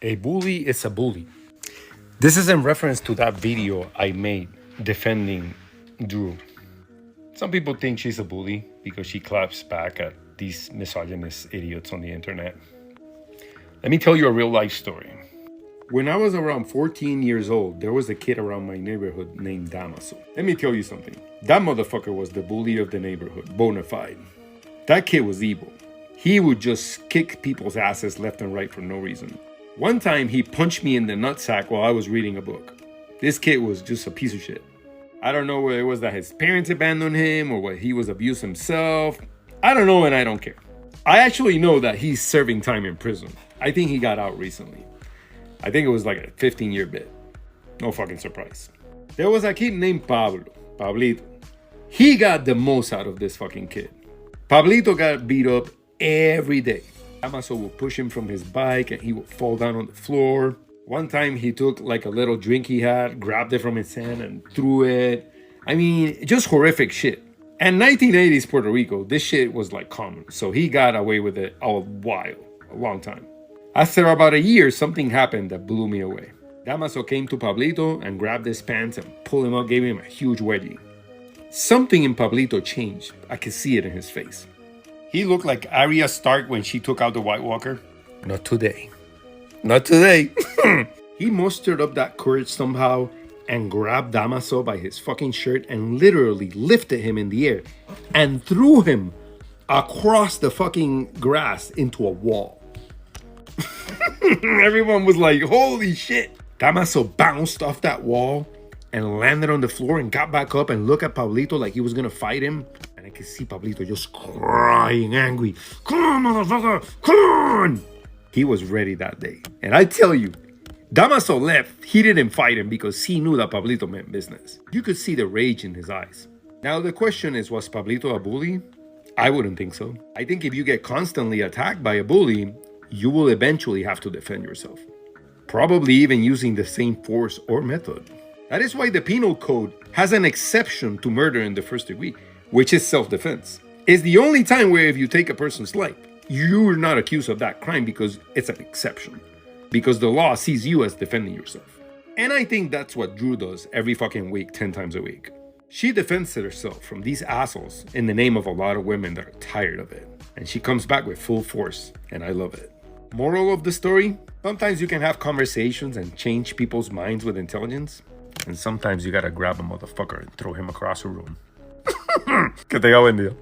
A bully is a bully. This is in reference to that video I made defending Drew. Some people think she's a bully because she claps back at these misogynist idiots on the internet. Let me tell you a real life story. When I was around 14 years old, there was a kid around my neighborhood named Damaso. Let me tell you something. That motherfucker was the bully of the neighborhood, bona fide. That kid was evil. He would just kick people's asses left and right for no reason. One time, he punched me in the nutsack while I was reading a book. This kid was just a piece of shit. I don't know whether it was that his parents abandoned him or what he was abused himself. I don't know and I don't care. I actually know that he's serving time in prison. I think he got out recently. I think it was like a 15-year bit. No fucking surprise. There was a kid named Pablito. He got the most out of this fucking kid. Pablito got beat up every day. Damaso would push him from his bike and he would fall down on the floor. One time he took like a little drink he had, grabbed it from his hand and threw it. I mean, just horrific shit. And 1980s Puerto Rico, this shit was like common. So he got away with it a long time. After about a year, something happened that blew me away. Damaso came to Pablito and grabbed his pants and pulled him up, gave him a huge wedgie. Something in Pablito changed. I could see it in his face. He looked like Arya Stark when she took out the White Walker. Not today. Not today. He mustered up that courage somehow and grabbed Damaso by his fucking shirt and literally lifted him in the air and threw him across the fucking grass into a wall. Everyone was like, holy shit. Damaso bounced off that wall and landed on the floor and got back up and looked at Pablito like he was gonna fight him. And I could see Pablito just crying angry. Come on, motherfucker, come on. He was ready that day. And I tell you, Damaso left. He didn't fight him because he knew that Pablito meant business. You could see the rage in his eyes. Now the question is, was Pablito a bully? I wouldn't think so. I think if you get constantly attacked by a bully, you will eventually have to defend yourself. Probably even using the same force or method. That is why the penal code has an exception to murder in the first degree, which is self-defense. It's the only time where if you take a person's life, you're not accused of that crime because it's an exception. Because the law sees you as defending yourself. And I think that's what Drew does every fucking week, 10 times a week. She defends herself from these assholes in the name of a lot of women that are tired of it. And she comes back with full force, and I love it. Moral of the story? Sometimes you can have conversations and change people's minds with intelligence. And sometimes you gotta grab a motherfucker and throw him across a room. Que tenga buen día.